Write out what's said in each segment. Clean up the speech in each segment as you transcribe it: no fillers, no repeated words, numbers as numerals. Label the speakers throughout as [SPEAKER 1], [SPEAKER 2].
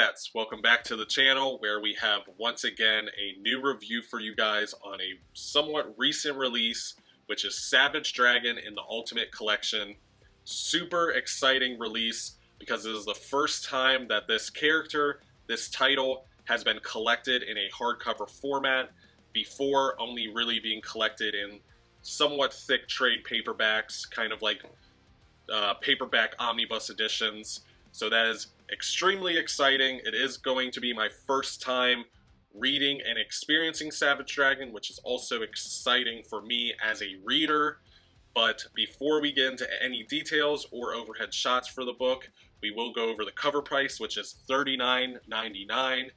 [SPEAKER 1] vets, welcome back to the channel where we have once again a new review for you guys on a somewhat recent release, which is Savage Dragon in the Ultimate Collection. Super exciting release because it is the first time that this character, this title, has been collected in a hardcover format, before only really being collected in somewhat thick trade paperbacks, kind of like paperback omnibus editions. So that is extremely exciting. It is going to be my first time reading and experiencing Savage Dragon, which is also exciting for me as a reader. But before we get into any details or overhead shots for the book, we will go over the cover price, which is $39.99.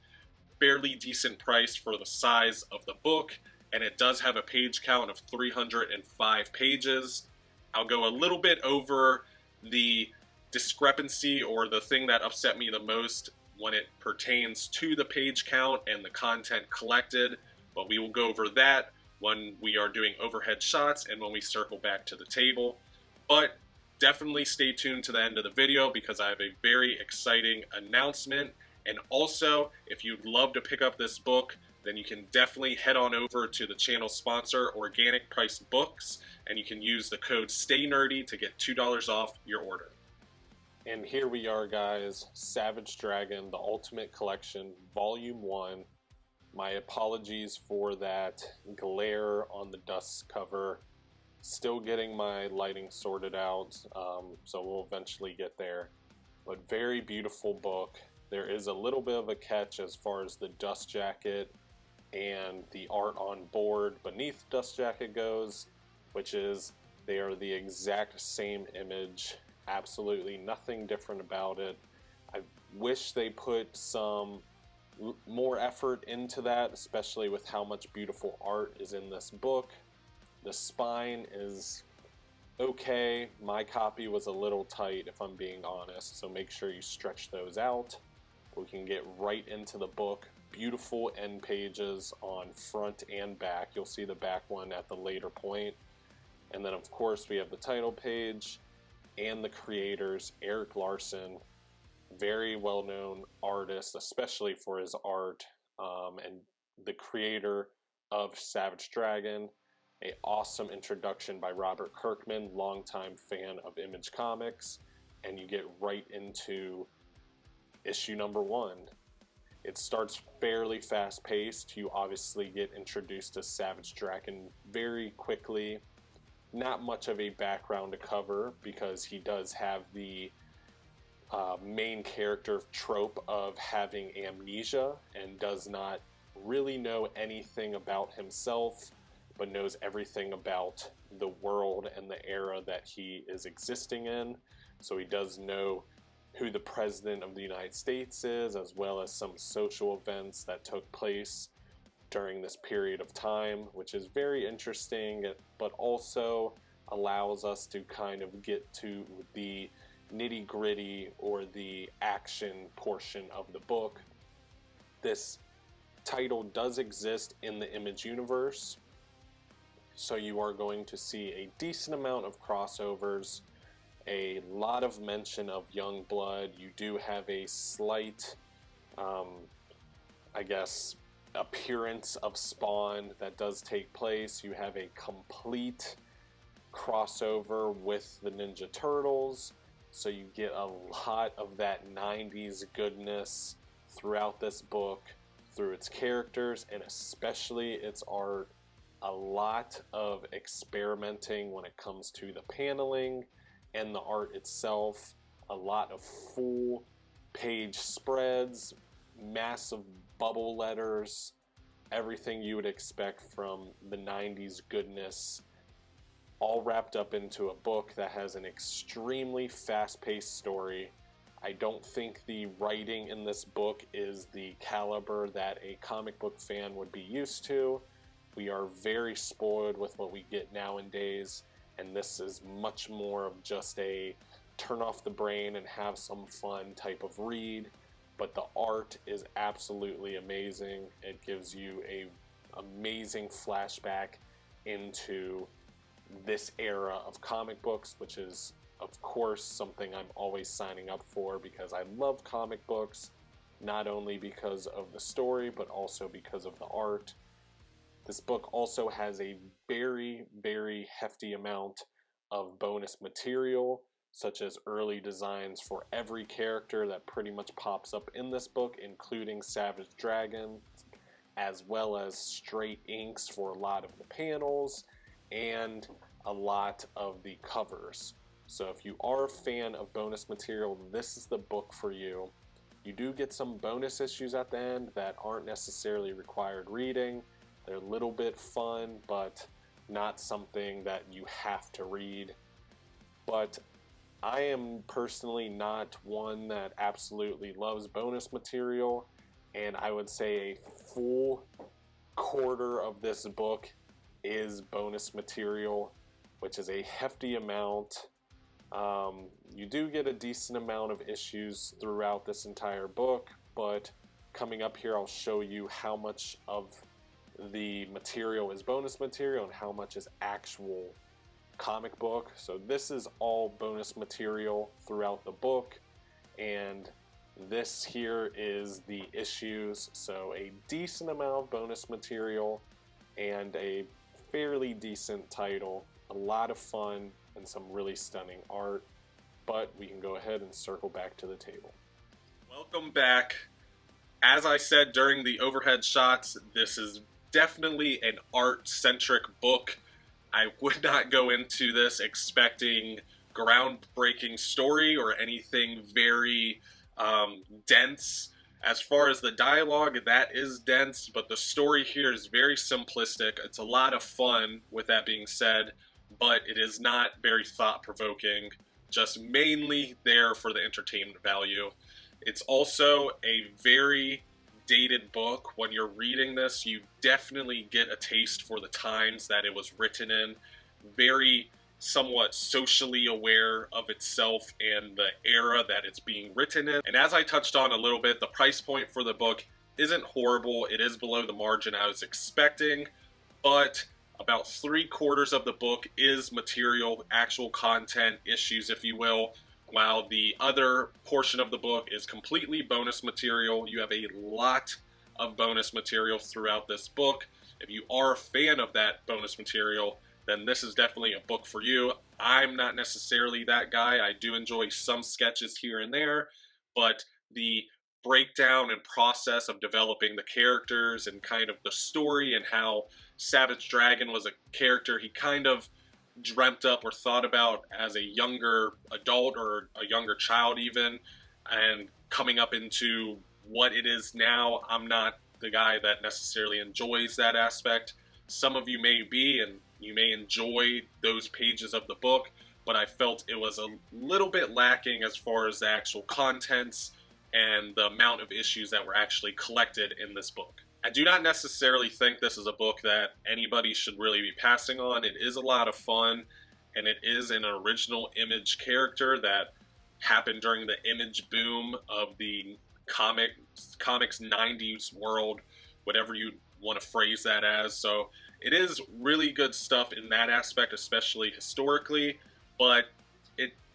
[SPEAKER 1] Fairly decent price for the size of the book, and it does have a page count of 305 pages. I'll go a little bit over the discrepancy, or the thing that upset me the most when it pertains to the page count and the content collected, but we will go over that when we are doing overhead shots and when we circle back to the table. But definitely stay tuned to the end of the video because I have a very exciting announcement. And also, if you'd love to pick up this book, then you can definitely head on over to the channel sponsor, Organic Price Books, and you can use the code STAYNERDY to get $2 off your order. And here we are, guys, Savage Dragon, the Ultimate Collection, Volume 1. My apologies for that glare on the dust cover. Still getting my lighting sorted out, so we'll eventually get there. But very beautiful book. There is a little bit of a catch as far as the dust jacket and the art on board beneath the dust jacket goes, which is they are the exact same image. Absolutely nothing different about it. I wish they put some more effort into that, especially with how much beautiful art is in this book. The spine is okay. My copy was a little tight, if I'm being honest, so make sure you stretch those out. We can get right into the book. Beautiful end pages on front and back. You'll see the back one at the later point. And then of course we have the title page and the creators, Eric Larson, very well-known artist, especially for his art, and the creator of Savage Dragon. An awesome introduction by Robert Kirkman, longtime fan of Image Comics, and you get right into issue number 1. It starts fairly fast-paced. You obviously get introduced to Savage Dragon very quickly. Not much of a background to cover because he does have the main character trope of having amnesia and does not really know anything about himself, but knows everything about the world and the era that he is existing in. So he does know who the President of the United States is, as well as some social events that took place during this period of time, which is very interesting, but also allows us to kind of get to the nitty-gritty or the action portion of the book. This title does exist in the Image universe, so you are going to see a decent amount of crossovers, a lot of mention of young blood. You do have a slight, I guess, appearance of Spawn that does take place. You have a complete crossover with the Ninja Turtles, so you get a lot of that 90s goodness throughout this book, through its characters and especially its art. A lot of experimenting when it comes to the paneling and the art itself. A lot of full page spreads, massive bubble letters, everything you would expect from the 90s goodness, all wrapped up into a book that has an extremely fast-paced story. I don't think the writing in this book is the caliber that a comic book fan would be used to. We are very spoiled with what we get nowadays, and this is much more of just a turn off the brain and have some fun type of read. But the art is absolutely amazing. It gives you a amazing flashback into this era of comic books, which is of course something I'm always signing up for because I love comic books.
[SPEAKER 2] not only because of the story, but also because of the art. This book also has a very, very hefty amount of bonus material, such as early designs for every character that pretty much pops up in this book, including Savage Dragon, as well as straight inks for a lot of the panels and a lot of the covers. So if you are a fan of bonus material, this is the book for you. You do get some bonus issues at the end that aren't necessarily required reading. They're a little bit fun, but not something that you have to read. But I am personally not one that absolutely loves bonus material, and I would say a full quarter of this book is bonus material, which is a hefty amount. You do get a decent amount of issues throughout this entire book, but coming up here I'll show you how much of the material is bonus material and how much is actual comic book. So this is all bonus material throughout the book, and this here is the issues. So a decent amount of bonus material and a fairly decent title, a lot of fun and some really stunning art. But we can go ahead and circle back to the table.
[SPEAKER 1] Welcome back. As I said during the overhead shots, this is definitely an art-centric book. I would not go into this expecting groundbreaking story or anything very dense. As far as the dialogue, that is dense, but the story here is very simplistic. It's a lot of fun, with that being said, but it is not very thought-provoking, just mainly there for the entertainment value. It's also a very dated book. When you're reading this, you definitely get a taste for the times that it was written in. Very somewhat socially aware of itself and the era that it's being written in. And as I touched on a little bit, the price point for the book isn't horrible. It is below the margin I was expecting, but about 3/4 of the book is material, actual content, issues, if you will, while the other portion of the book is completely bonus material. You have a lot of bonus material throughout this book. If you are a fan of that bonus material, then this is definitely a book for you. I'm not necessarily that guy. I do enjoy some sketches here and there, but the breakdown and process of developing the characters and kind of the story and how Savage Dragon was a character he kind of dreamt up or thought about as a younger adult or a younger child even, and coming up into what it is now. I'm not the guy that necessarily enjoys that aspect. Some of you may be, and you may enjoy those pages of the book, but I felt it was a little bit lacking as far as the actual contents and the amount of issues that were actually collected in this book. I do not necessarily think this is a book that anybody should really be passing on. It is a lot of fun, and it is an original Image character that happened during the Image boom of the comics 90s world, whatever you want to phrase that as. So it is really good stuff in that aspect, especially historically, but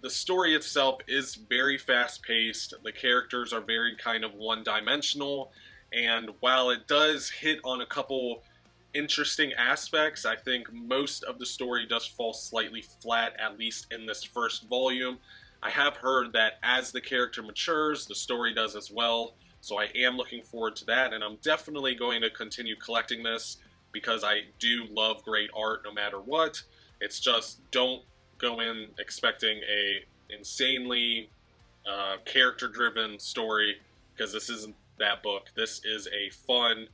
[SPEAKER 1] the story itself is very fast-paced. The characters are very kind of one-dimensional, and while it does hit on a couple interesting aspects, I think most of the story does fall slightly flat, at least in this first volume. I have heard that as the character matures, the story does as well, so I am looking forward to that, and I'm definitely going to continue collecting this because I do love great art no matter what. It's just, don't go in expecting a insanely character-driven story, because this isn't that book. This is a fun,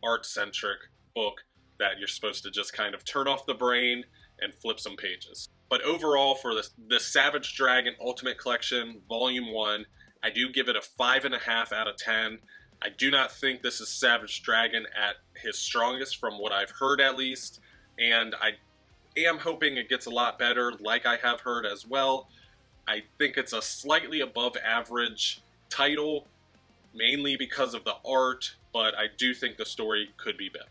[SPEAKER 1] art-centric book that you're supposed to just kind of turn off the brain and flip some pages. But overall, for the Savage Dragon Ultimate Collection Volume 1, I do give it a 5.5 out of 10. I do not think this is Savage Dragon at his strongest, from what I've heard at least, and I am hoping it gets a lot better, like I have heard as well. I think it's a slightly above average title, mainly because of the art, but I do think the story could be better.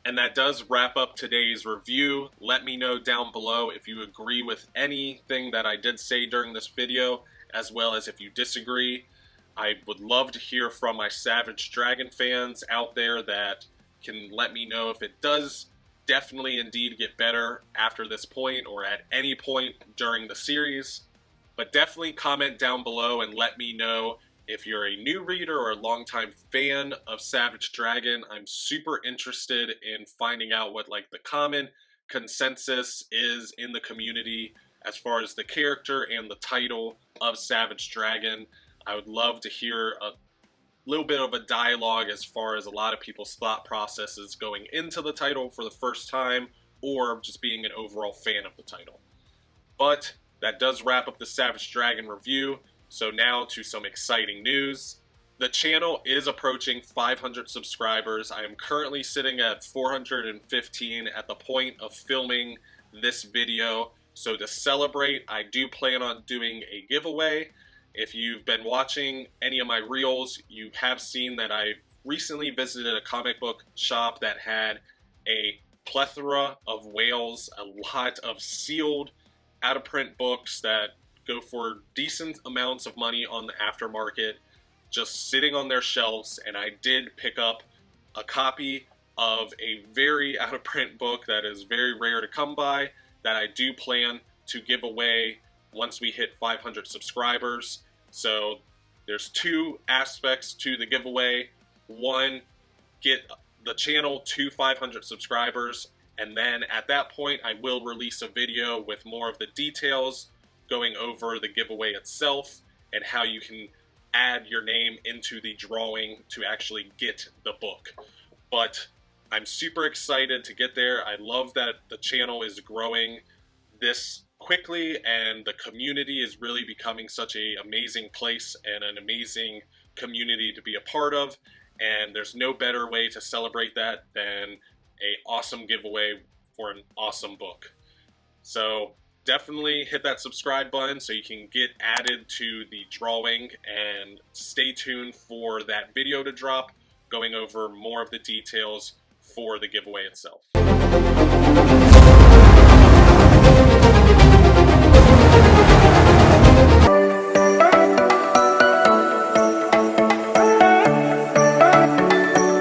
[SPEAKER 1] And that does wrap up today's review. Let me know down below if you agree with anything that I did say during this video, as well as if you disagree. I would love to hear from my Savage Dragon fans out there that can let me know if it does definitely indeed get better after this point or at any point during the series. But definitely comment down below and let me know if you're a new reader or a longtime fan of Savage Dragon. I'm super interested in finding out what like the common consensus is in the community as far as the character and the title of Savage Dragon. I would love to hear a little bit of a dialogue as far as a lot of people's thought processes going into the title for the first time or just being an overall fan of the title. But that does wrap up the Savage Dragon review. So now to some exciting news. The channel is approaching 500 subscribers. I am currently sitting at 415 at the point of filming this video. So to celebrate, I do plan on doing a giveaway. If you've been watching any of my reels, you have seen that I recently visited a comic book shop that had a plethora of whales, a lot of sealed, out-of-print books that go for decent amounts of money on the aftermarket, just sitting on their shelves, and I did pick up a copy of a very out-of-print book that is very rare to come by that I do plan to give away once we hit 500 subscribers. So there's two aspects to the giveaway. One, get the channel to 500 subscribers, and then at that point I will release a video with more of the details going over the giveaway itself and how you can add your name into the drawing to actually get the book. But I'm super excited to get there. I love that the channel is growing this quickly and the community is really becoming such an amazing place and an amazing community to be a part of, and there's no better way to celebrate that than an awesome giveaway for an awesome book. So definitely hit that subscribe button so you can get added to the drawing, and stay tuned for that video to drop going over more of the details for the giveaway itself.